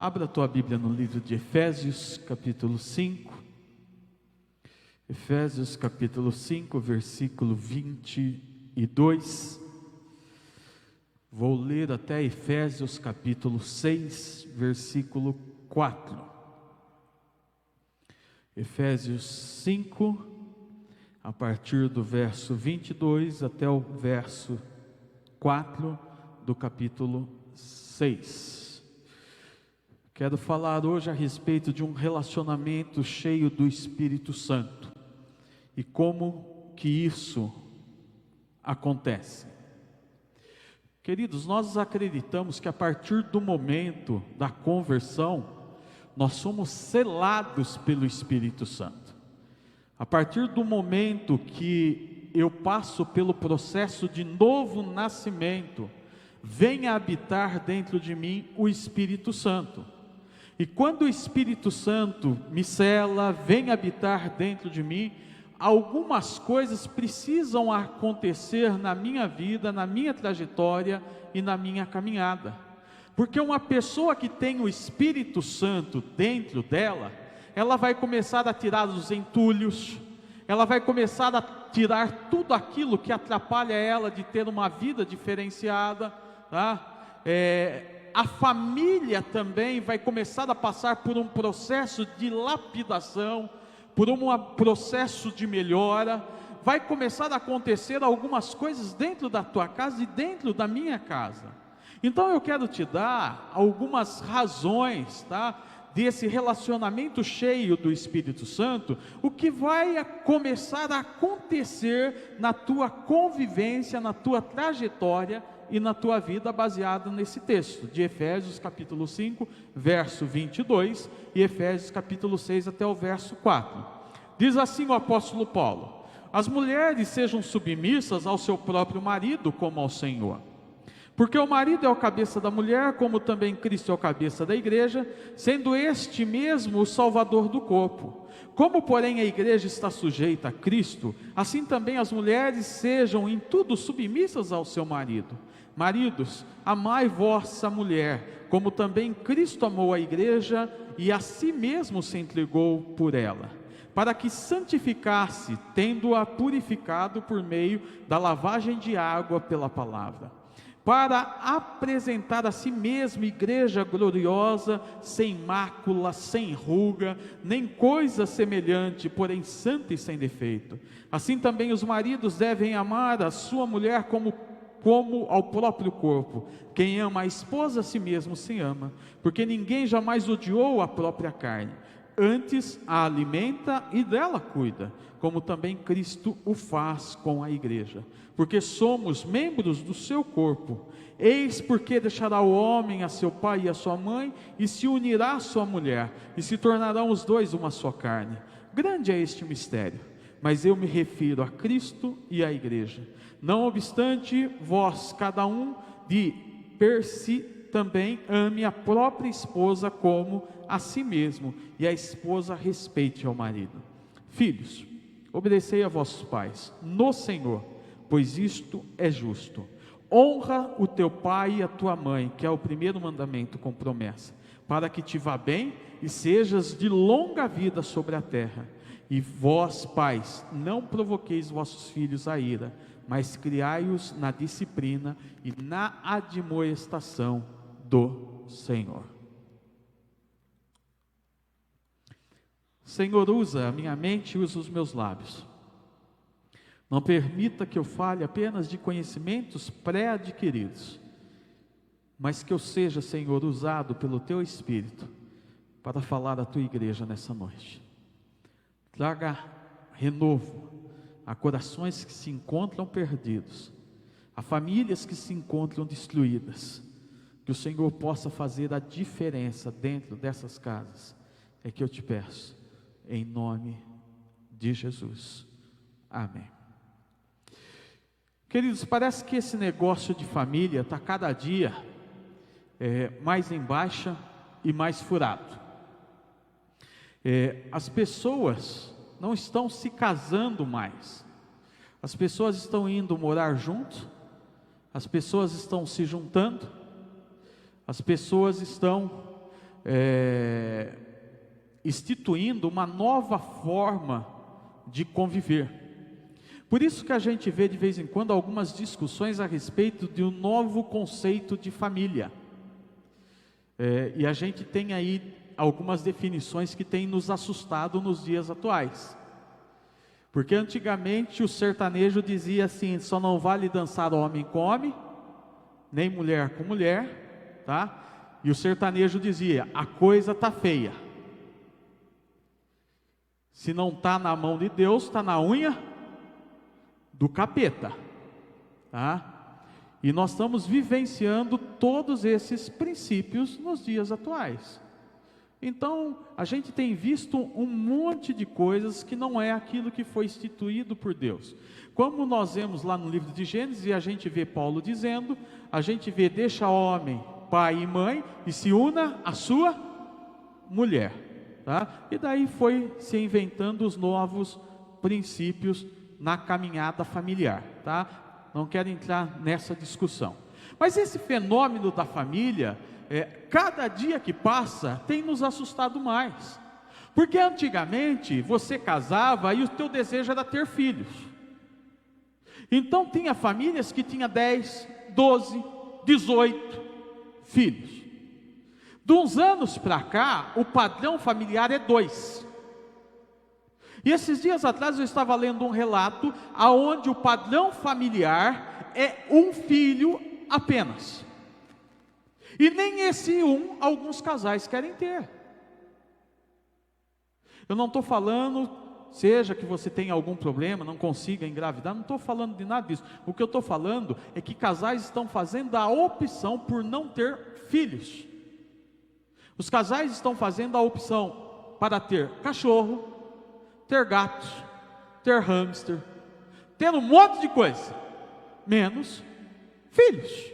Abra a tua Bíblia no livro de Efésios, capítulo 5. Efésios, capítulo 5, versículo 22. Vou ler até Efésios, capítulo 6, versículo 4. Efésios 5, a partir do verso 22 até o verso 4 do capítulo 6. Quero falar hoje a respeito de um relacionamento cheio do Espírito Santo e como que isso acontece. Queridos, nós acreditamos que a partir do momento da conversão, nós somos selados pelo Espírito Santo. A partir do momento que eu passo pelo processo de novo nascimento, vem a habitar dentro de mim o Espírito Santo. E quando o Espírito Santo me sela, vem habitar dentro de mim, algumas coisas precisam acontecer na minha vida, na minha trajetória e na minha caminhada. Porque uma pessoa que tem o Espírito Santo dentro dela, ela vai começar a tirar os entulhos, ela vai começar a tirar tudo aquilo que atrapalha ela de ter uma vida diferenciada, tá? A família também vai começar a passar por um processo de lapidação, por um processo de melhora. Vai começar a acontecer algumas coisas dentro da tua casa e dentro da minha casa. Então eu quero te dar algumas razões, tá, desse relacionamento cheio do Espírito Santo, o que vai começar a acontecer na tua convivência, na tua trajetória e na tua vida, baseado nesse texto de Efésios capítulo 5, verso 22 e Efésios capítulo 6 até o verso 4. Diz assim o apóstolo Paulo: as mulheres sejam submissas ao seu próprio marido como ao Senhor, porque o marido é o cabeça da mulher, como também Cristo é o cabeça da igreja, sendo este mesmo o salvador do corpo. Como porém a igreja está sujeita a Cristo, assim também as mulheres sejam em tudo submissas ao seu marido. Maridos, amai vossa mulher, como também Cristo amou a igreja e a si mesmo se entregou por ela, para que santificasse, tendo-a purificado por meio da lavagem de água pela palavra, para apresentar a si mesmo igreja gloriosa, sem mácula, sem ruga, nem coisa semelhante, porém santa e sem defeito. Assim também os maridos devem amar a sua mulher como ao próprio corpo. Quem ama a esposa a si mesmo se ama, porque ninguém jamais odiou a própria carne, antes a alimenta e dela cuida, como também Cristo o faz com a igreja, porque somos membros do seu corpo. Eis porque deixará o homem a seu pai e a sua mãe, e se unirá à sua mulher, e se tornarão os dois uma só carne. Grande é este mistério, mas eu me refiro a Cristo e à igreja. Não obstante, vós, cada um de per si, também ame a própria esposa como a si mesmo, e a esposa respeite ao marido. Filhos, obedecei a vossos pais no Senhor, pois isto é justo. Honra o teu pai e a tua mãe, que é o primeiro mandamento com promessa, para que te vá bem e sejas de longa vida sobre a terra. E vós, pais, não provoqueis vossos filhos a ira, mas criai-os na disciplina e na admoestação do Senhor. Senhor, usa a minha mente e usa os meus lábios. Não permita que eu fale apenas de conhecimentos pré-adquiridos, mas que eu seja, Senhor, usado pelo Teu Espírito para falar à Tua igreja nessa noite. Traga renovo a corações que se encontram perdidos, a famílias que se encontram destruídas. Que o Senhor possa fazer a diferença dentro dessas casas, é que eu te peço, em nome de Jesus, amém. Queridos, parece que esse negócio de família está cada dia mais em baixa e mais furado. As pessoas não estão se casando mais, as pessoas estão indo morar junto, as pessoas estão se juntando, as pessoas estão instituindo uma nova forma de conviver. Por isso que a gente vê de vez em quando algumas discussões a respeito de um novo conceito de família. E a gente tem aí algumas definições que têm nos assustado nos dias atuais. Porque antigamente o sertanejo dizia assim: só não vale dançar homem com homem, nem mulher com mulher, tá? E o sertanejo dizia: a coisa tá feia. Se não tá na mão de Deus, está na unha do capeta, tá? E nós estamos vivenciando todos esses princípios nos dias atuais. Então, a gente tem visto um monte de coisas que não é aquilo que foi instituído por Deus. Como nós vemos lá no livro de Gênesis, e a gente vê Paulo dizendo, a gente vê: deixa homem, pai e mãe, e se una a sua mulher, tá? E daí foi se inventando os novos princípios na caminhada familiar, tá? Não quero entrar nessa discussão. Mas esse fenômeno da família, cada dia que passa, tem nos assustado mais. Porque antigamente, você casava e o teu desejo era ter filhos. Então tinha famílias que tinham 10, 12, 18 filhos. De uns anos para cá, o padrão familiar é 2. E esses dias atrás eu estava lendo um relato aonde o padrão familiar é um filho apenas. E nem esse alguns casais querem ter. Eu não estou falando, seja que você tenha algum problema, não consiga engravidar, não estou falando de nada disso. O que eu estou falando é que casais estão fazendo a opção por não ter filhos. Os casais estão fazendo a opção para ter cachorro, ter gatos, ter hamster, ter um monte de coisa, menos filhos.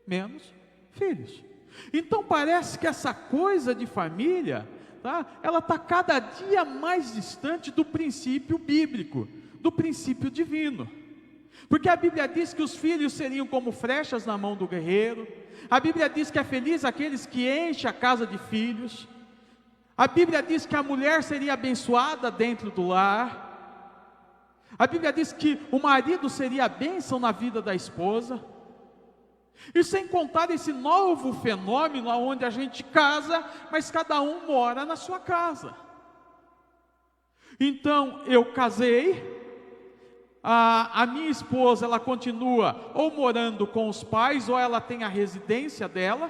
Menos filhos. Então parece que essa coisa de família, tá? Ela está cada dia mais distante do princípio bíblico, do princípio divino. Porque a Bíblia diz que os filhos seriam como flechas na mão do guerreiro. A Bíblia diz que é feliz aqueles que enchem a casa de filhos. A Bíblia diz que a mulher seria abençoada dentro do lar. A Bíblia diz que o marido seria a bênção na vida da esposa. E sem contar esse novo fenômeno onde a gente casa, mas cada um mora na sua casa. Então eu casei, a minha esposa, ela continua ou morando com os pais, ou ela tem a residência dela.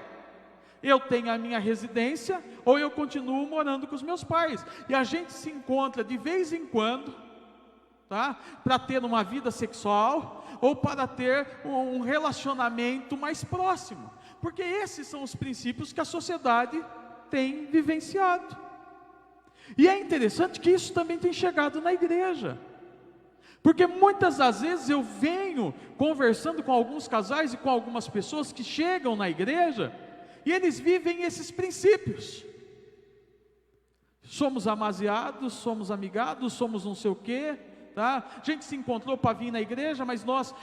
Eu tenho a minha residência, ou eu continuo morando com os meus pais. E a gente se encontra de vez em quando, tá? Para ter uma vida sexual, ou para ter um relacionamento mais próximo. Porque esses são os princípios que a sociedade tem vivenciado. E é interessante que isso também tem chegado na igreja. Porque muitas das vezes eu venho conversando com alguns casais e com algumas pessoas que chegam na igreja, e eles vivem esses princípios. Somos amaziados, somos amigados, somos não sei o quê, tá? A gente se encontrou para vir na igreja, mas nós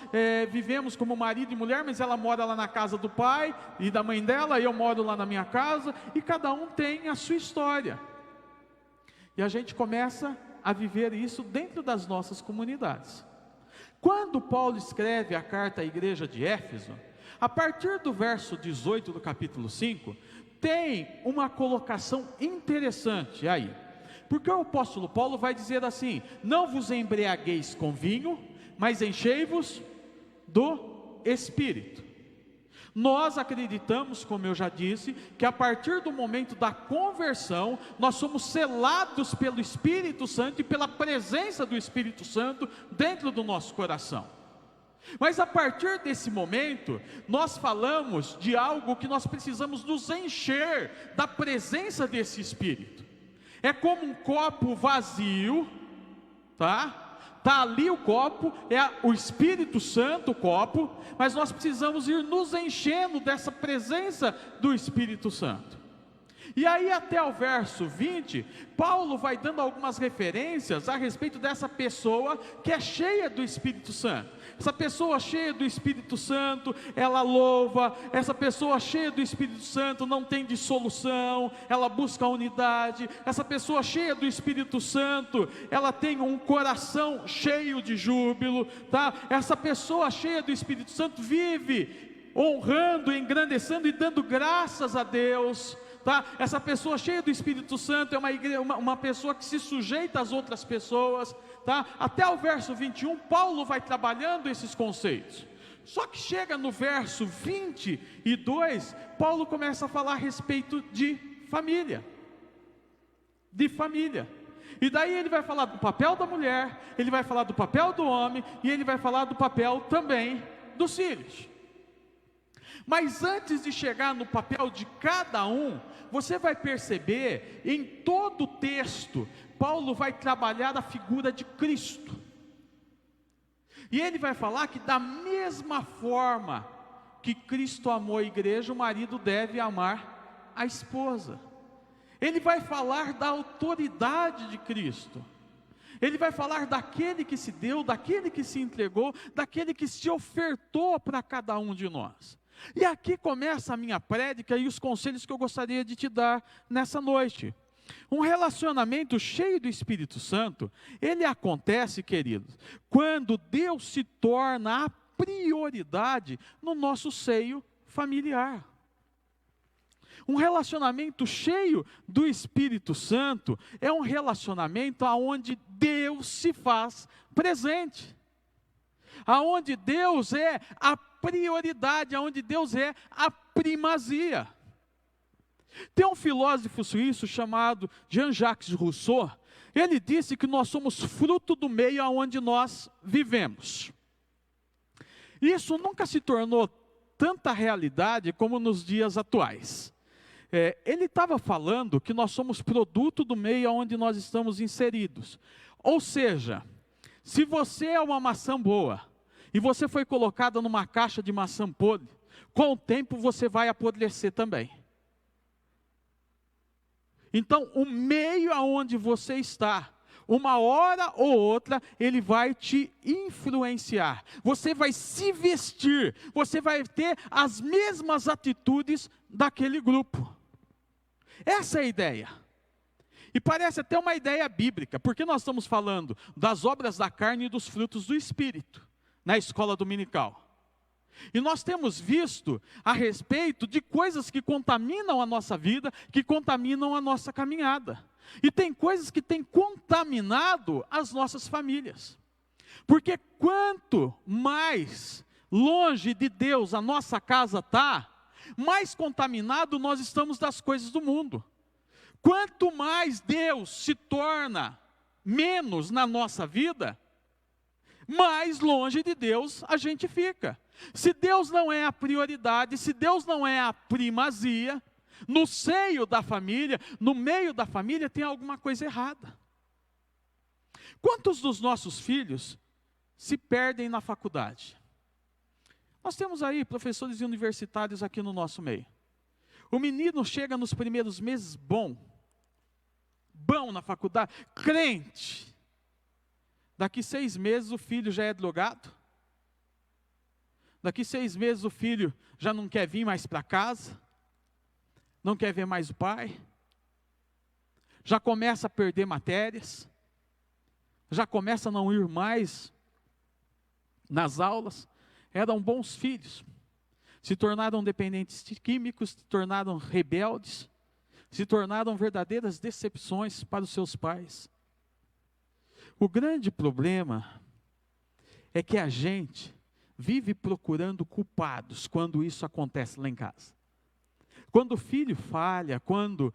vivemos como marido e mulher, mas ela mora lá na casa do pai e da mãe dela, eu moro lá na minha casa, e cada um tem a sua história. E a gente começa a viver isso dentro das nossas comunidades. Quando Paulo escreve a carta à igreja de Éfeso, a partir do verso 18 do capítulo 5, tem uma colocação interessante aí. Porque o apóstolo Paulo vai dizer assim: não vos embriagueis com vinho, mas enchei-vos do Espírito. Nós acreditamos, como eu já disse, que a partir do momento da conversão, nós somos selados pelo Espírito Santo e pela presença do Espírito Santo dentro do nosso coração. Mas a partir desse momento, nós falamos de algo que nós precisamos nos encher da presença desse Espírito. É como um copo vazio, tá? Está ali o copo, é o Espírito Santo o copo, mas nós precisamos ir nos enchendo dessa presença do Espírito Santo. E aí até o verso 20, Paulo vai dando algumas referências a respeito dessa pessoa que é cheia do Espírito Santo. Essa pessoa cheia do Espírito Santo, ela louva. Essa pessoa cheia do Espírito Santo não tem dissolução, ela busca a unidade. Essa pessoa cheia do Espírito Santo, ela tem um coração cheio de júbilo, tá? Essa pessoa cheia do Espírito Santo vive honrando, engrandecendo e dando graças a Deus. Tá? Essa pessoa cheia do Espírito Santo é uma pessoa que se sujeita às outras pessoas. Tá? Até o verso 21, Paulo vai trabalhando esses conceitos. Só que chega no verso 22, Paulo começa a falar a respeito de família. De família. E daí ele vai falar do papel da mulher, ele vai falar do papel do homem, e ele vai falar do papel também dos filhos. Mas antes de chegar no papel de cada um, você vai perceber, em todo o texto, Paulo vai trabalhar a figura de Cristo. E ele vai falar que da mesma forma que Cristo amou a igreja, o marido deve amar a esposa. Ele vai falar da autoridade de Cristo. Ele vai falar daquele que se deu, daquele que se entregou, daquele que se ofertou para cada um de nós. E aqui começa a minha prédica e os conselhos que eu gostaria de te dar nessa noite. Um relacionamento cheio do Espírito Santo, ele acontece, queridos, quando Deus se torna a prioridade no nosso seio familiar. Um relacionamento cheio do Espírito Santo é um relacionamento onde Deus se faz presente. Aonde Deus é a prioridade, aonde Deus é a primazia. Tem um filósofo suíço chamado Jean-Jacques Rousseau. Ele disse que nós somos fruto do meio aonde nós vivemos. Isso nunca se tornou tanta realidade como nos dias atuais. Ele estava falando que nós somos produto do meio aonde nós estamos inseridos. Ou seja, se você é uma maçã boa, e você foi colocada numa caixa de maçã podre, com o tempo você vai apodrecer também. Então, o meio aonde você está, uma hora ou outra, ele vai te influenciar. Você vai se vestir, você vai ter as mesmas atitudes daquele grupo. Essa é a ideia. E parece até uma ideia bíblica, porque nós estamos falando das obras da carne e dos frutos do Espírito na escola dominical. E nós temos visto a respeito de coisas que contaminam a nossa vida, que contaminam a nossa caminhada. E tem coisas que têm contaminado as nossas famílias. Porque quanto mais longe de Deus a nossa casa está, mais contaminado nós estamos das coisas do mundo. Quanto mais Deus se torna menos na nossa vida, mais longe de Deus a gente fica. Se Deus não é a prioridade, se Deus não é a primazia, no seio da família, no meio da família, tem alguma coisa errada. Quantos dos nossos filhos se perdem na faculdade? Nós temos aí professores universitários aqui no nosso meio. O menino chega nos primeiros meses bom na faculdade, crente. Daqui 6 meses o filho já é drogado. Daqui 6 meses o filho já não quer vir mais para casa. Não quer ver mais o pai. Já começa a perder matérias. Já começa a não ir mais nas aulas. Eram bons filhos. Se tornaram dependentes químicos, se tornaram rebeldes. Se tornaram verdadeiras decepções para os seus pais. O grande problema é que a gente vive procurando culpados quando isso acontece lá em casa. Quando o filho falha, quando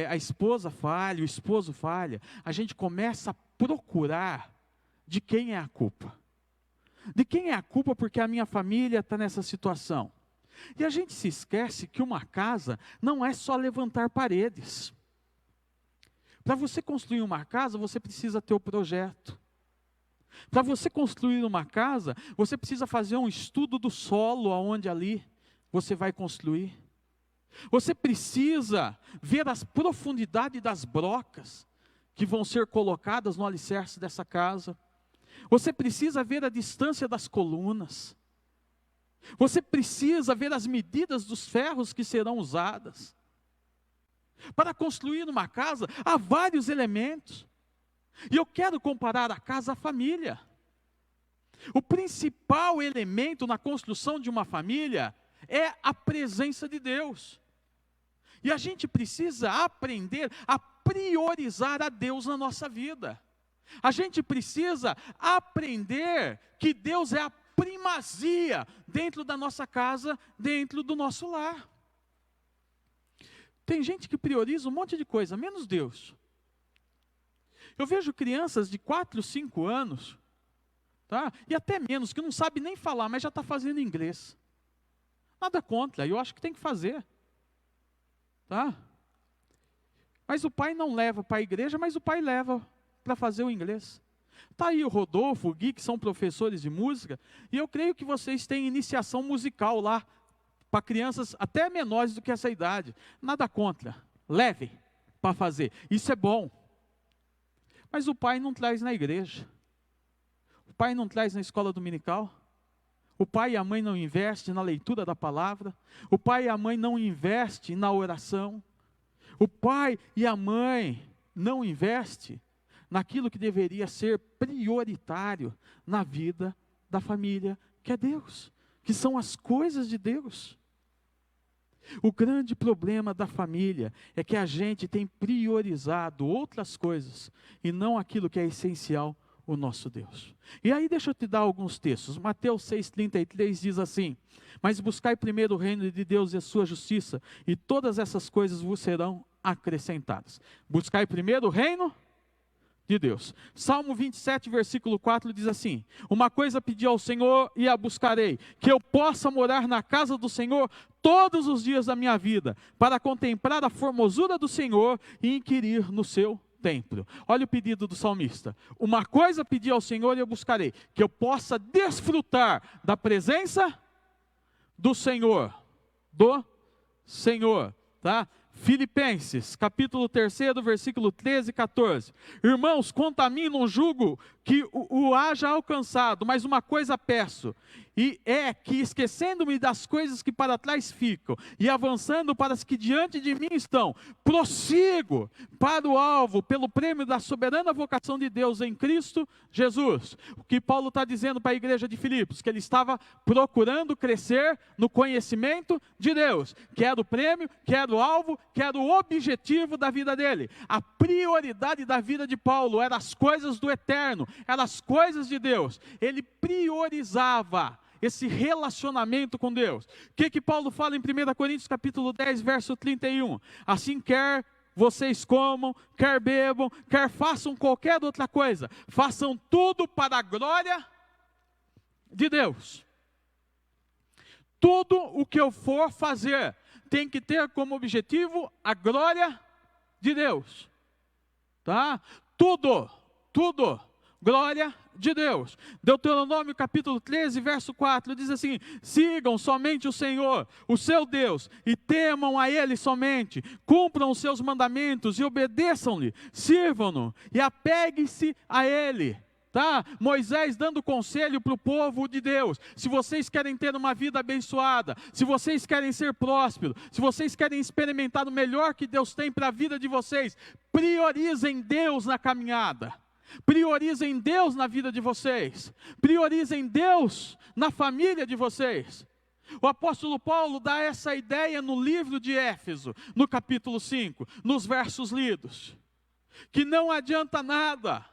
a esposa falha, o esposo falha, a gente começa a procurar de quem é a culpa. De quem é a culpa porque a minha família está nessa situação. E a gente se esquece que uma casa não é só levantar paredes. Para você construir uma casa, você precisa ter o projeto. Para você construir uma casa, você precisa fazer um estudo do solo, aonde ali você vai construir. Você precisa ver as profundidades das brocas que vão ser colocadas no alicerce dessa casa. Você precisa ver a distância das colunas. Você precisa ver as medidas dos ferros que serão usadas. Para construir uma casa, há vários elementos. E eu quero comparar a casa à família. O principal elemento na construção de uma família é a presença de Deus. E a gente precisa aprender a priorizar a Deus na nossa vida. A gente precisa aprender que Deus é a primazia dentro da nossa casa, dentro do nosso lar. Tem gente que prioriza um monte de coisa, menos Deus. Eu vejo crianças de 4, 5 anos, tá? E até menos, que não sabe nem falar, mas já está fazendo inglês. Nada contra, eu acho que tem que fazer. Tá? Mas o pai não leva para a igreja, mas o pai leva para fazer o inglês. Está aí o Rodolfo, o Gui, que são professores de música, e eu creio que vocês têm iniciação musical lá, para crianças até menores do que essa idade. Nada contra, leve para fazer, isso é bom. Mas o pai não traz na igreja, o pai não traz na escola dominical, o pai e a mãe não investem na leitura da palavra, o pai e a mãe não investem na oração, o pai e a mãe não investem naquilo que deveria ser prioritário na vida da família, que é Deus, que são as coisas de Deus. O grande problema da família é que a gente tem priorizado outras coisas e não aquilo que é essencial, o nosso Deus. E aí deixa eu te dar alguns textos. Mateus 6,33 diz assim: mas buscai primeiro o reino de Deus e a sua justiça, e todas essas coisas vos serão acrescentadas. Buscai primeiro o reino de Deus. Salmo 27, versículo 4 diz assim: uma coisa pedi ao Senhor e a buscarei, que eu possa morar na casa do Senhor todos os dias da minha vida, para contemplar a formosura do Senhor e inquirir no seu templo. Olha o pedido do salmista: uma coisa pedi ao Senhor e eu buscarei, que eu possa desfrutar da presença do Senhor, tá? Filipenses, capítulo 3, versículo 13 e 14. Irmãos, quanto a mim não julgo que o haja alcançado, mas uma coisa peço, e é que esquecendo-me das coisas que para trás ficam, e avançando para as que diante de mim estão, prossigo para o alvo, pelo prêmio da soberana vocação de Deus em Cristo Jesus. O que Paulo está dizendo para a igreja de Filipos, que ele estava procurando crescer no conhecimento de Deus, que era o prêmio, que era o alvo, que era o objetivo da vida dele. A prioridade da vida de Paulo eram as coisas do eterno, eram as coisas de Deus. Ele priorizava esse relacionamento com Deus. O que Paulo fala em 1 Coríntios capítulo 10, verso 31? Assim quer vocês comam, quer bebam, quer façam qualquer outra coisa, façam tudo para a glória de Deus. Tudo o que eu for fazer tem que ter como objetivo a glória de Deus. Tá? Tudo, glória de Deus. Deuteronômio capítulo 13, verso 4, diz assim: sigam somente o Senhor, o seu Deus, e temam a Ele somente, cumpram os seus mandamentos e obedeçam-lhe, sirvam-no e apeguem-se a Ele. Tá? Moisés dando conselho para o povo de Deus: se vocês querem ter uma vida abençoada, se vocês querem ser prósperos, se vocês querem experimentar o melhor que Deus tem para a vida de vocês, priorizem Deus na caminhada, priorizem Deus na vida de vocês, priorizem Deus na família de vocês. O apóstolo Paulo dá essa ideia no livro de Éfeso, no capítulo 5, nos versos lidos, que não adianta nada,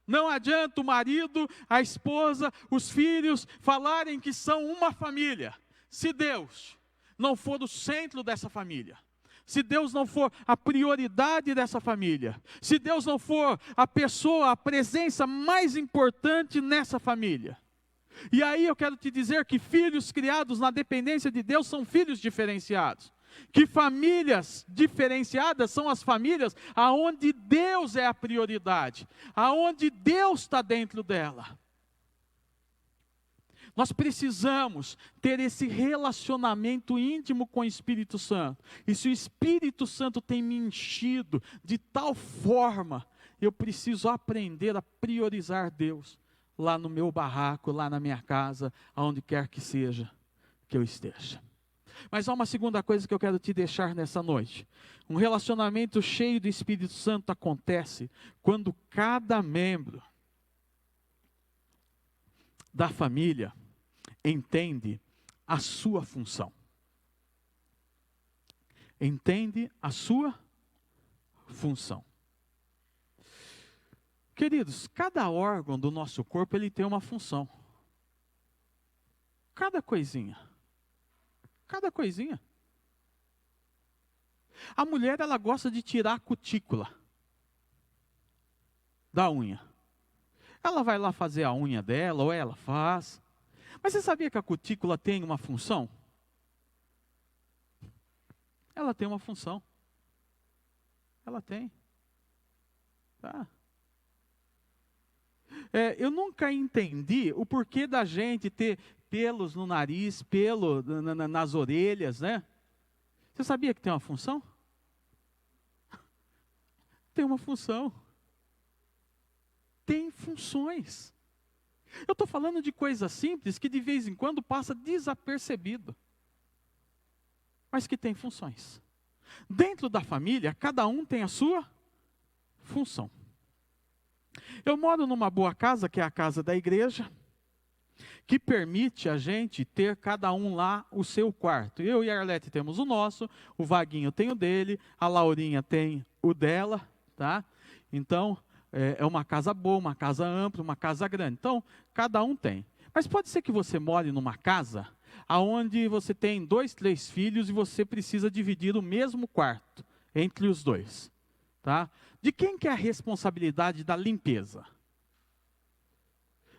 não adianta o marido, a esposa, os filhos falarem que são uma família, se Deus não for o centro dessa família, se Deus não for a prioridade dessa família, se Deus não for a pessoa, a presença mais importante nessa família. E aí eu quero te dizer que filhos criados na dependência de Deus são filhos diferenciados. Que famílias diferenciadas são as famílias aonde Deus é a prioridade, aonde Deus está dentro dela. Nós precisamos ter esse relacionamento íntimo com o Espírito Santo. E se o Espírito Santo tem me enchido de tal forma, eu preciso aprender a priorizar Deus lá no meu barraco, lá na minha casa, aonde quer que seja que eu esteja. Mas há uma segunda coisa que eu quero te deixar nessa noite. Um relacionamento cheio do Espírito Santo acontece quando cada membro da família entende a sua função. Entende a sua função. Queridos, cada órgão do nosso corpo, ele tem uma função. Cada coisinha. Cada coisinha. A mulher, ela gosta de tirar a cutícula da unha. Ela vai lá fazer a unha dela, ou ela faz. Mas você sabia que a cutícula tem uma função? Ela tem uma função. Ela tem. Tá? Eu nunca entendi o porquê da gente ter pelos no nariz, pelo nas orelhas, né? Você sabia que tem uma função? Tem uma função. Tem funções. Eu estou falando de coisas simples que de vez em quando passa desapercebido, mas que tem funções. Dentro da família, cada um tem a sua função. Eu moro numa boa casa, que é a casa da igreja, que permite a gente ter cada um lá o seu quarto. Eu e a Arlete temos o nosso, o Vaguinho tem o dele, a Laurinha tem o dela, tá? Então, é uma casa boa, uma casa ampla, uma casa grande. Então, cada um tem. Mas pode ser que você more numa casa onde você tem 2, 3 filhos e você precisa dividir o mesmo quarto entre os dois. Tá? De quem que é a responsabilidade da limpeza?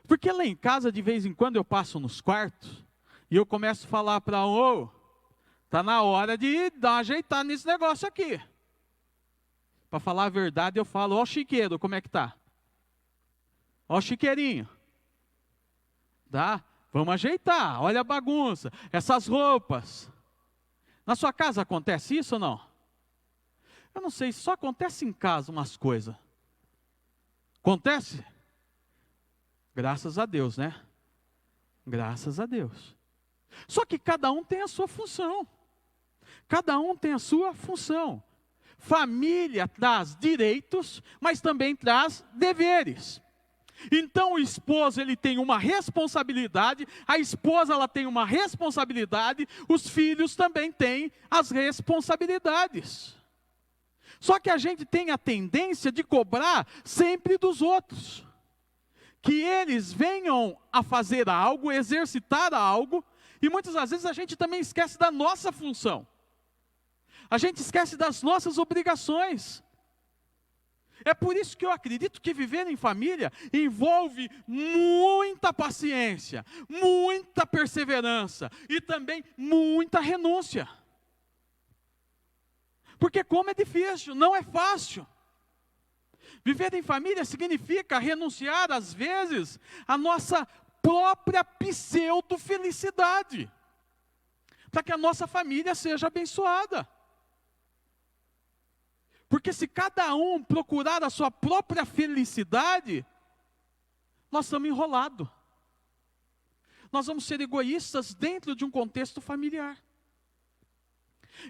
Porque lá em casa, de vez em quando, eu passo nos quartos e eu começo a falar para tá na hora de dar uma ajeitada nesse negócio aqui. Para falar a verdade, eu falo, ó chiqueiro, como é que tá? Ó chiqueirinho. Tá? Vamos ajeitar, olha a bagunça, essas roupas. Na sua casa acontece isso ou não? Eu não sei, só acontece em casa umas coisas. Acontece? Graças a Deus, né? Graças a Deus. Só que cada um tem a sua função. Cada um tem a sua função. Família traz direitos, mas também traz deveres. Então o esposo, ele tem uma responsabilidade, a esposa, ela tem uma responsabilidade, os filhos também têm as responsabilidades. Só que a gente tem a tendência de cobrar sempre dos outros. Que eles venham a fazer algo, exercitar algo, e muitas das vezes a gente também esquece da nossa função. A gente esquece das nossas obrigações. É por isso que eu acredito que viver em família envolve muita paciência, muita perseverança e também muita renúncia. Porque como é difícil, não é fácil. Viver em família significa renunciar, às vezes, à nossa própria pseudo-felicidade, para que a nossa família seja abençoada. Porque se cada um procurar a sua própria felicidade, nós estamos enrolados. Nós vamos ser egoístas dentro de um contexto familiar.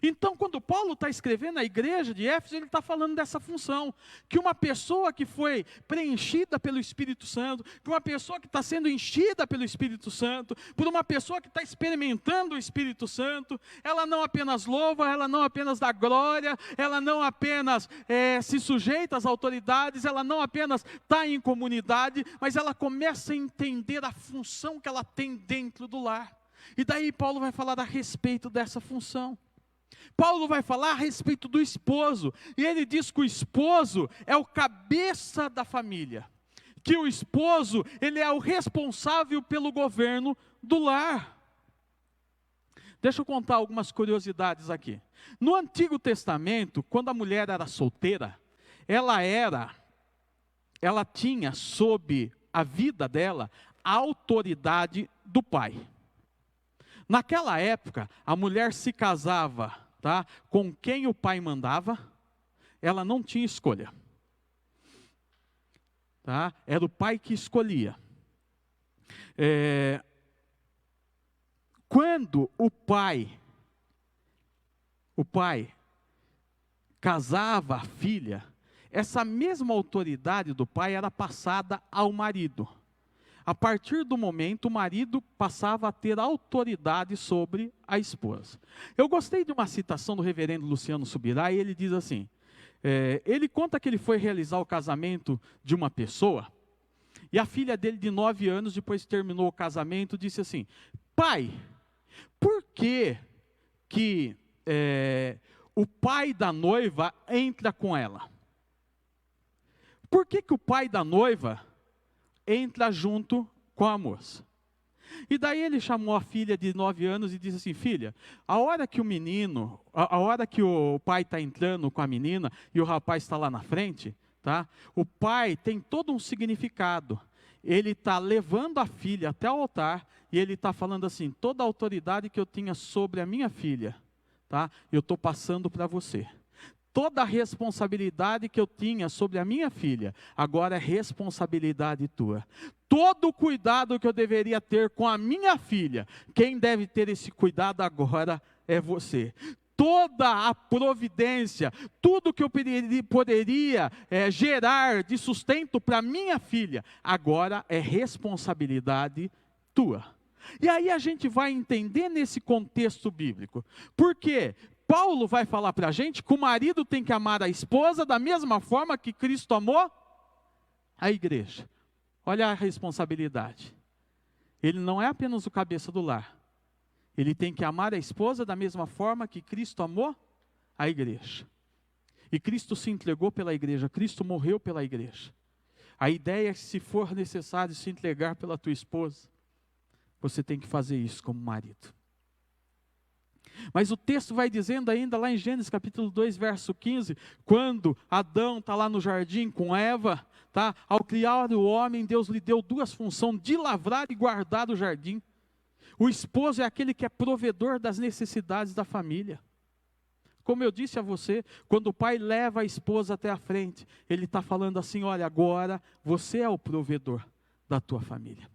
Então, quando Paulo está escrevendo a igreja de Éfeso, ele está falando dessa função, que uma pessoa que foi preenchida pelo Espírito Santo, que uma pessoa que está sendo enchida pelo Espírito Santo, por uma pessoa que está experimentando o Espírito Santo, ela não apenas louva, ela não apenas dá glória, ela não apenas se sujeita às autoridades, ela não apenas está em comunidade, mas ela começa a entender a função que ela tem dentro do lar. E daí Paulo vai falar a respeito dessa função. Paulo vai falar a respeito do esposo, e ele diz que o esposo é o cabeça da família, que o esposo, ele é o responsável pelo governo do lar. Deixa eu contar algumas curiosidades aqui. No Antigo Testamento, quando a mulher era solteira, ela tinha sob a vida dela a autoridade do pai. Naquela época, a mulher se casava, tá, com quem o pai mandava, ela não tinha escolha. Tá? Era o pai que escolhia. Quando o pai casava a filha, essa mesma autoridade do pai era passada ao marido. A partir do momento, o marido passava a ter autoridade sobre a esposa. Eu gostei de uma citação do reverendo Luciano Subirá, e ele diz assim, ele conta que ele foi realizar o casamento de uma pessoa, e a filha dele de 9 anos, depois que terminou o casamento, disse assim, pai, por que o pai da noiva entra com ela? Por que o pai da noiva entra junto com a moça? E daí ele chamou a filha de 9 anos e disse assim, filha, a hora que o pai está entrando com a menina e o rapaz está lá na frente, tá? O pai tem todo um significado. Ele está levando a filha até o altar e ele está falando assim, toda a autoridade que eu tinha sobre a minha filha, tá? Eu estou passando para você. Toda a responsabilidade que eu tinha sobre a minha filha, agora é responsabilidade tua. Todo o cuidado que eu deveria ter com a minha filha, quem deve ter esse cuidado agora é você. Toda a providência, tudo que eu poderia gerar de sustento para minha filha, agora é responsabilidade tua. E aí a gente vai entender nesse contexto bíblico. Por quê? Paulo vai falar para a gente que o marido tem que amar a esposa da mesma forma que Cristo amou a igreja. Olha a responsabilidade. Ele não é apenas o cabeça do lar. Ele tem que amar a esposa da mesma forma que Cristo amou a igreja. E Cristo se entregou pela igreja, Cristo morreu pela igreja. A ideia é que se for necessário se entregar pela tua esposa, você tem que fazer isso como marido. Mas o texto vai dizendo ainda lá em Gênesis capítulo 2, verso 15, quando Adão está lá no jardim com Eva, tá? Ao criar o homem, Deus lhe deu 2 funções, de lavrar e guardar o jardim. O esposo é aquele que é provedor das necessidades da família. Como eu disse a você, quando o pai leva a esposa até a frente, ele está falando assim, olha, agora você é o provedor da tua família.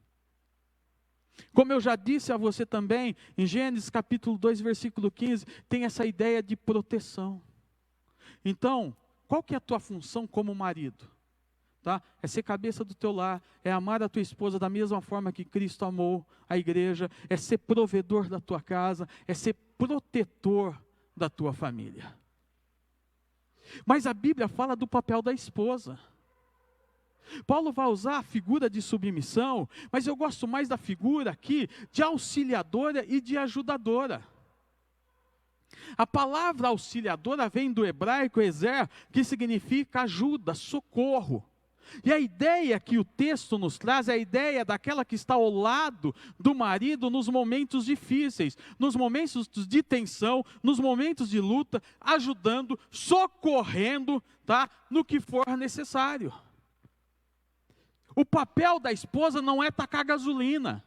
Como eu já disse a você também, em Gênesis capítulo 2, versículo 15, tem essa ideia de proteção. Então, qual que é a tua função como marido? Tá? É ser cabeça do teu lar, é amar a tua esposa da mesma forma que Cristo amou a igreja, é ser provedor da tua casa, é ser protetor da tua família. Mas a Bíblia fala do papel da esposa. Paulo vai usar a figura de submissão, mas eu gosto mais da figura aqui de auxiliadora e de ajudadora. A palavra auxiliadora vem do hebraico ezer, que significa ajuda, socorro. E a ideia que o texto nos traz é a ideia daquela que está ao lado do marido nos momentos difíceis, nos momentos de tensão, nos momentos de luta, ajudando, socorrendo, tá? No que for necessário. O papel da esposa não é tacar gasolina.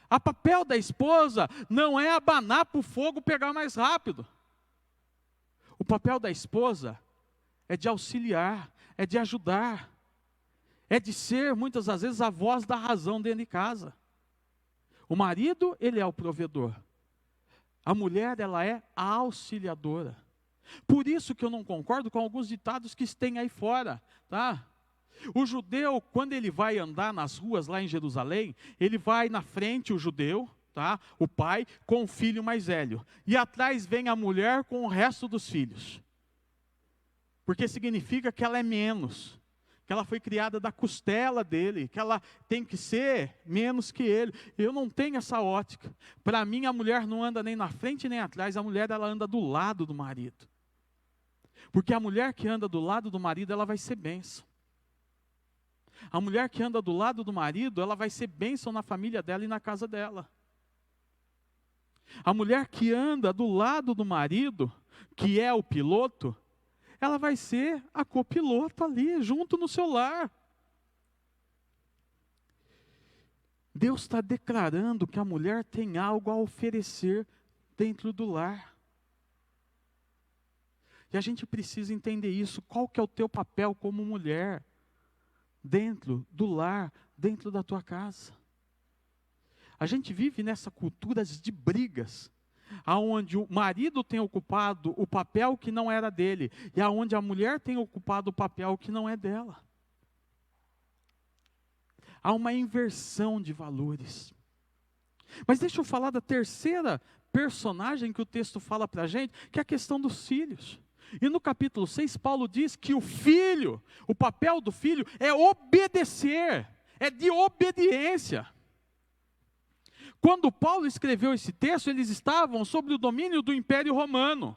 O papel da esposa não é abanar para o fogo pegar mais rápido. O papel da esposa é de auxiliar, é de ajudar, é de ser, muitas das vezes, a voz da razão dentro de casa. O marido, ele é o provedor. A mulher, ela é a auxiliadora. Por isso que eu não concordo com alguns ditados que tem aí fora, tá? O judeu, quando ele vai andar nas ruas lá em Jerusalém, ele vai na frente, o judeu, tá? O pai, com o filho mais velho. E atrás vem a mulher com o resto dos filhos. Porque significa que ela é menos, que ela foi criada da costela dele, que ela tem que ser menos que ele. Eu não tenho essa ótica. Para mim, a mulher não anda nem na frente nem atrás, a mulher ela anda do lado do marido. Porque a mulher que anda do lado do marido, ela vai ser bênção. A mulher que anda do lado do marido, ela vai ser bênção na família dela e na casa dela. A mulher que anda do lado do marido, que é o piloto, ela vai ser a copiloto ali, junto no seu lar. Deus está declarando que a mulher tem algo a oferecer dentro do lar. E a gente precisa entender isso. Qual que é o teu papel como mulher dentro do lar, dentro da tua casa? A gente vive nessa cultura de brigas, aonde o marido tem ocupado o papel que não era dele, e aonde a mulher tem ocupado o papel que não é dela. Há uma inversão de valores. Mas deixa eu falar da terceira personagem que o texto fala para a gente, que é a questão dos filhos. E no capítulo 6, Paulo diz que o filho, o papel do filho é obedecer, é de obediência. Quando Paulo escreveu esse texto, eles estavam sob o domínio do Império Romano.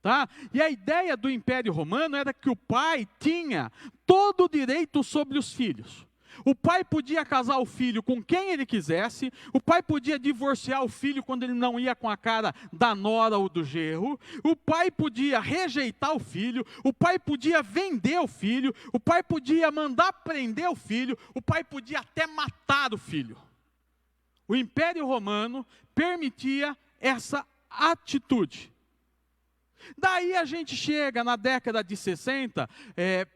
Tá? E a ideia do Império Romano era que o pai tinha todo o direito sobre os filhos. O pai podia casar o filho com quem ele quisesse, o pai podia divorciar o filho quando ele não ia com a cara da nora ou do genro, o pai podia rejeitar o filho, o pai podia vender o filho, o pai podia mandar prender o filho, o pai podia até matar o filho. O Império Romano permitia essa atitude. Daí a gente chega na década de 60,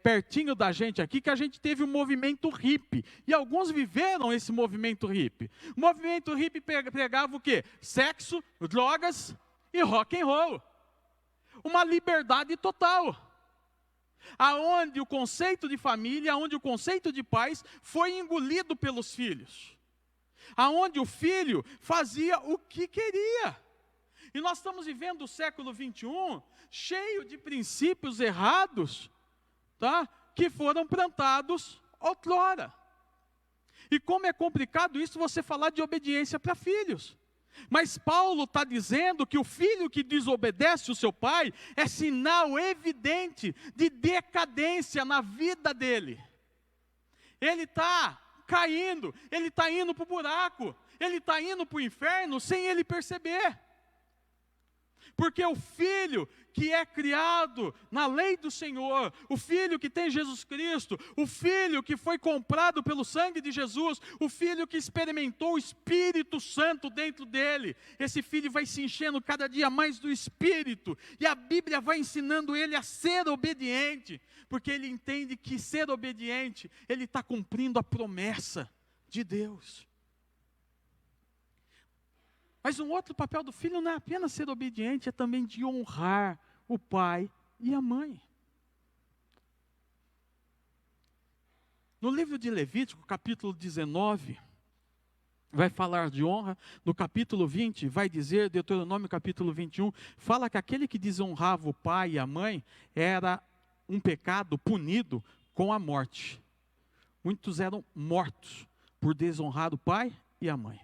pertinho da gente aqui, que a gente teve um movimento hippie. E alguns viveram esse movimento hippie. O movimento hippie pregava o quê? Sexo, drogas e rock and roll. Uma liberdade total. Aonde o conceito de família, aonde o conceito de pais foi engolido pelos filhos. Aonde o filho fazia o que queria. E nós estamos vivendo o século 21 cheio de princípios errados, tá? Que foram plantados outrora. E como é complicado isso você falar de obediência para filhos. Mas Paulo está dizendo que o filho que desobedece o seu pai é sinal evidente de decadência na vida dele. Ele está caindo, ele está indo para o buraco, ele está indo para o inferno sem ele perceber. Porque o filho que é criado na lei do Senhor, o filho que tem Jesus Cristo, o filho que foi comprado pelo sangue de Jesus, o filho que experimentou o Espírito Santo dentro dele, esse filho vai se enchendo cada dia mais do Espírito, e a Bíblia vai ensinando ele a ser obediente, porque ele entende que ser obediente, ele está cumprindo a promessa de Deus. Mas um outro papel do filho não é apenas ser obediente, é também de honrar o pai e a mãe. No livro de Levítico, capítulo 19, vai falar de honra. No capítulo 20, vai dizer, Deuteronômio capítulo 21, fala que aquele que desonrava o pai e a mãe era um pecado punido com a morte. Muitos eram mortos por desonrar o pai e a mãe.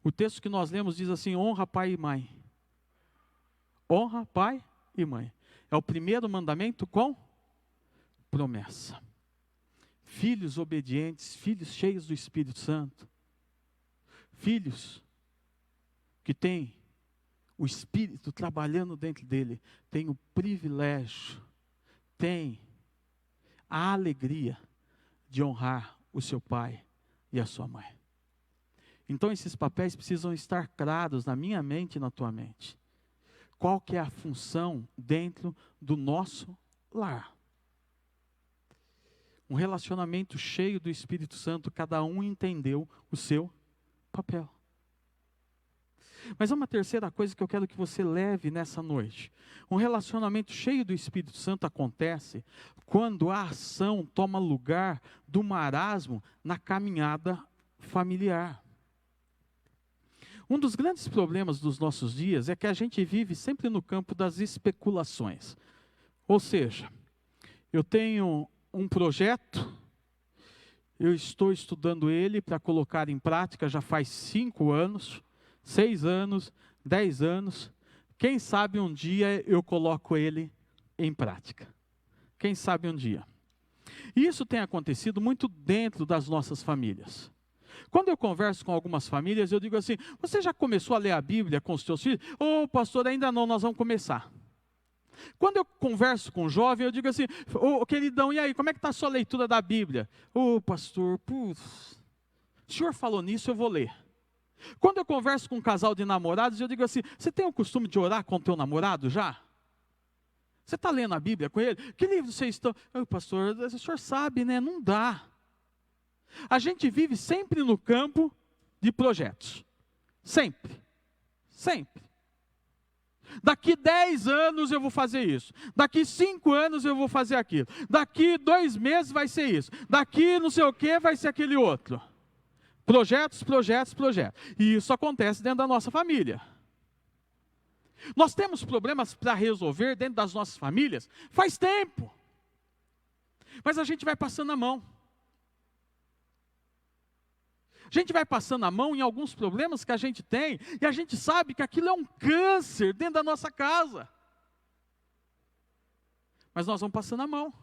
O texto que nós lemos diz assim: honra pai e mãe. Honra pai e mãe. É o primeiro mandamento com promessa. Filhos obedientes, filhos cheios do Espírito Santo. Filhos que têm o Espírito trabalhando dentro dele, têm o privilégio, têm a alegria de honrar o seu pai e a sua mãe. Então esses papéis precisam estar claros na minha mente e na tua mente. Qual que é a função dentro do nosso lar? Um relacionamento cheio do Espírito Santo, cada um entendeu o seu papel. Mas há uma terceira coisa que eu quero que você leve nessa noite. Um relacionamento cheio do Espírito Santo acontece quando a ação toma lugar do marasmo na caminhada familiar. Um dos grandes problemas dos nossos dias é que a gente vive sempre no campo das especulações. Ou seja, eu tenho um projeto, eu estou estudando ele para colocar em prática já faz 5 anos, 6 anos, 10 anos. Quem sabe um dia eu coloco ele em prática. Quem sabe um dia. E isso tem acontecido muito dentro das nossas famílias. Quando eu converso com algumas famílias, eu digo assim: você já começou a ler a Bíblia com os seus filhos? Ô pastor, ainda não, nós vamos começar. Quando eu converso com um jovem, eu digo assim: ô queridão, e aí, como é que está a sua leitura da Bíblia? Ô pastor, O senhor falou nisso, eu vou ler. Quando eu converso com um casal de namorados, eu digo assim: você tem o costume de orar com o teu namorado já? Você está lendo a Bíblia com ele? Que livro vocês estão? Pastor, o senhor sabe, né? Não dá. A gente vive sempre no campo de projetos. Sempre. Sempre. Daqui 10 anos eu vou fazer isso. Daqui 5 anos eu vou fazer aquilo. Daqui 2 meses vai ser isso. Daqui não sei o que vai ser aquele outro. Projetos, projetos, projetos. E isso acontece dentro da nossa família. Nós temos problemas para resolver dentro das nossas famílias faz tempo. Mas a gente vai passando a mão. A gente vai passando a mão em alguns problemas que a gente tem, e a gente sabe que aquilo é um câncer dentro da nossa casa. Mas nós vamos passando a mão.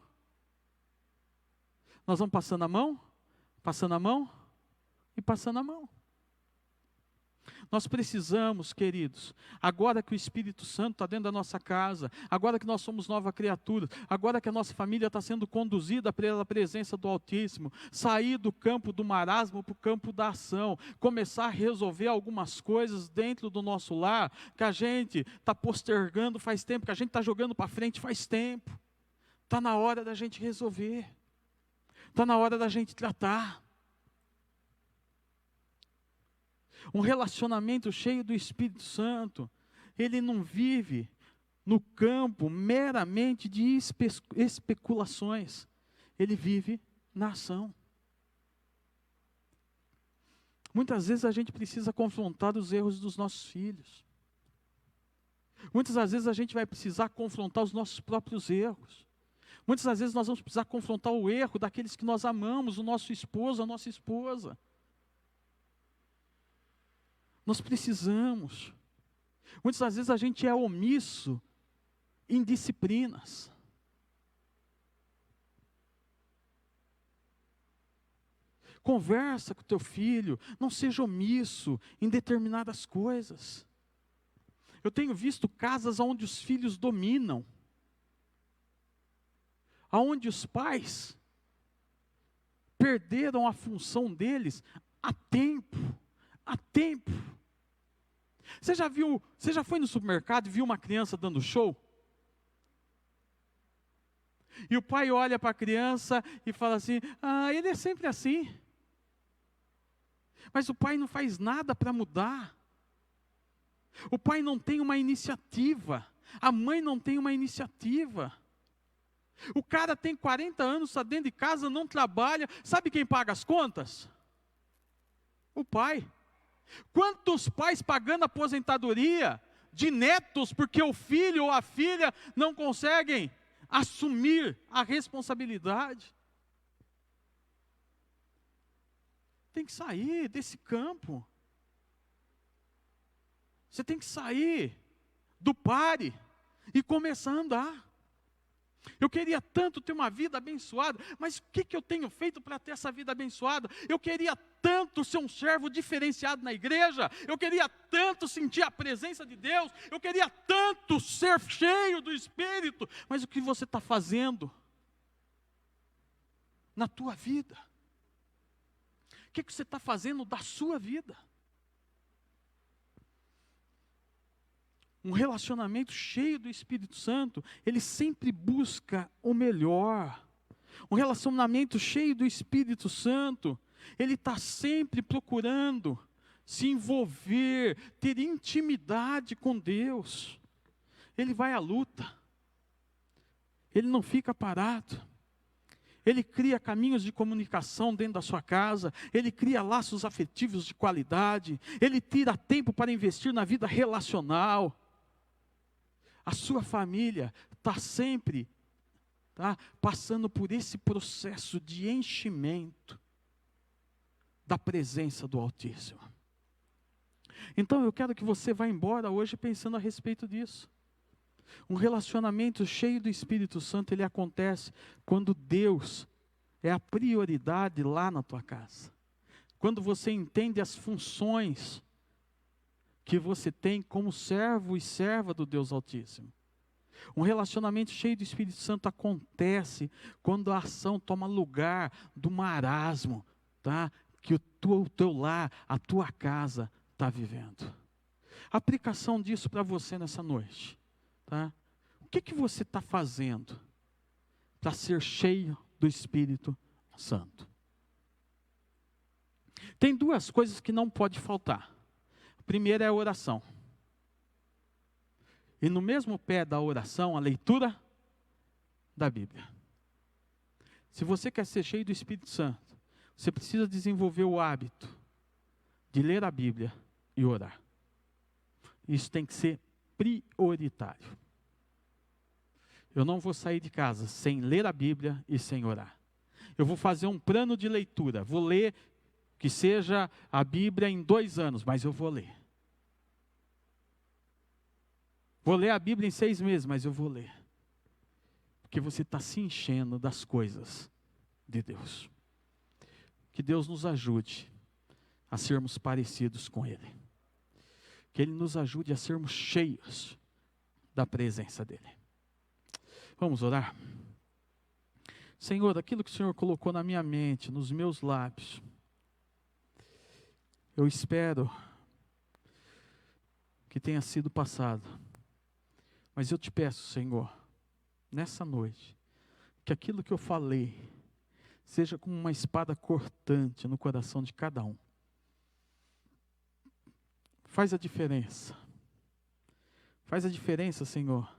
Nós vamos passando a mão, passando a mão e passando a mão. Nós precisamos, queridos, agora que o Espírito Santo está dentro da nossa casa, agora que nós somos nova criatura, agora que a nossa família está sendo conduzida pela presença do Altíssimo, sair do campo do marasmo para o campo da ação, começar a resolver algumas coisas dentro do nosso lar, que a gente está postergando faz tempo, que a gente está jogando para frente faz tempo. Está na hora da gente resolver, está na hora da gente tratar. Um relacionamento cheio do Espírito Santo, ele não vive no campo meramente de especulações, ele vive na ação. Muitas vezes a gente precisa confrontar os erros dos nossos filhos. Muitas das vezes a gente vai precisar confrontar os nossos próprios erros. Muitas das vezes nós vamos precisar confrontar o erro daqueles que nós amamos, o nosso esposo, a nossa esposa. Nós precisamos. Muitas das vezes a gente é omisso em disciplinas. Conversa com o teu filho, não seja omisso em determinadas coisas. Eu tenho visto casas onde os filhos dominam, onde os pais perderam a função deles há tempo. Há tempo. Você já foi no supermercado e viu uma criança dando show? E o pai olha para a criança e fala assim: ele é sempre assim. Mas o pai não faz nada para mudar. O pai não tem uma iniciativa. A mãe não tem uma iniciativa. O cara tem 40 anos, está dentro de casa, não trabalha. Sabe quem paga as contas? O pai. Quantos pais pagando aposentadoria de netos porque o filho ou a filha não conseguem assumir a responsabilidade? Tem que sair desse campo. Você tem que sair do pare e começar a andar. Eu queria tanto ter uma vida abençoada, mas o que eu tenho feito para ter essa vida abençoada? Eu queria tanto ser um servo diferenciado na igreja, eu queria tanto sentir a presença de Deus, eu queria tanto ser cheio do Espírito, mas o que você está fazendo na tua vida? O que você está fazendo da sua vida? Um relacionamento cheio do Espírito Santo, ele sempre busca o melhor. Um relacionamento cheio do Espírito Santo, ele está sempre procurando se envolver, ter intimidade com Deus. Ele vai à luta. Ele não fica parado. Ele cria caminhos de comunicação dentro da sua casa, ele cria laços afetivos de qualidade, ele tira tempo para investir na vida relacional. A sua família está sempre passando por esse processo de enchimento da presença do Altíssimo. Então eu quero que você vá embora hoje pensando a respeito disso. Um relacionamento cheio do Espírito Santo, ele acontece quando Deus é a prioridade lá na tua casa. Quando você entende as funções que você tem como servo e serva do Deus Altíssimo. Um relacionamento cheio do Espírito Santo acontece quando a ação toma lugar do marasmo, que o teu lar, a tua casa está vivendo. A aplicação disso para você nessa noite, tá? O que você está fazendo para ser cheio do Espírito Santo? Tem duas coisas que não pode faltar. A primeira é a oração. E no mesmo pé da oração, a leitura da Bíblia. Se você quer ser cheio do Espírito Santo, você precisa desenvolver o hábito de ler a Bíblia e orar. Isso tem que ser prioritário. Eu não vou sair de casa sem ler a Bíblia e sem orar. Eu vou fazer um plano de leitura. Vou ler, que seja a Bíblia em 2 anos, mas eu vou ler. Vou ler a Bíblia em 6 meses, mas eu vou ler. Porque você está se enchendo das coisas de Deus. Que Deus nos ajude a sermos parecidos com Ele. Que Ele nos ajude a sermos cheios da presença dEle. Vamos orar? Senhor, aquilo que o Senhor colocou na minha mente, nos meus lábios, eu espero que tenha sido passado. Mas eu te peço, Senhor, nessa noite, que aquilo que eu falei seja como uma espada cortante no coração de cada um. Faz a diferença. Faz a diferença, Senhor,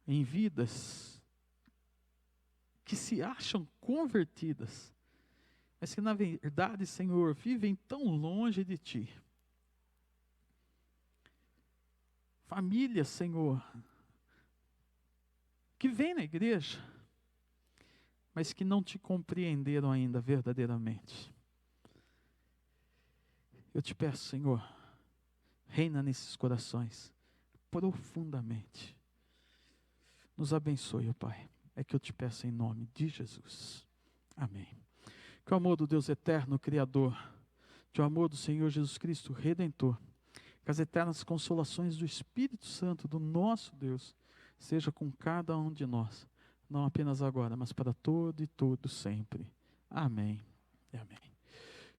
em vidas que se acham convertidas, mas que na verdade, Senhor, vivem tão longe de Ti. Famílias, Senhor, que vêm na igreja, mas que não Te compreenderam ainda verdadeiramente. Eu te peço, Senhor, reina nesses corações, profundamente. Nos abençoe, ó Pai. É que eu te peço em nome de Jesus. Amém. Que o amor do Deus eterno, Criador, que o amor do Senhor Jesus Cristo, Redentor, que as eternas consolações do Espírito Santo, do nosso Deus, seja com cada um de nós, não apenas agora, mas para todo e todo sempre. Amém e amém.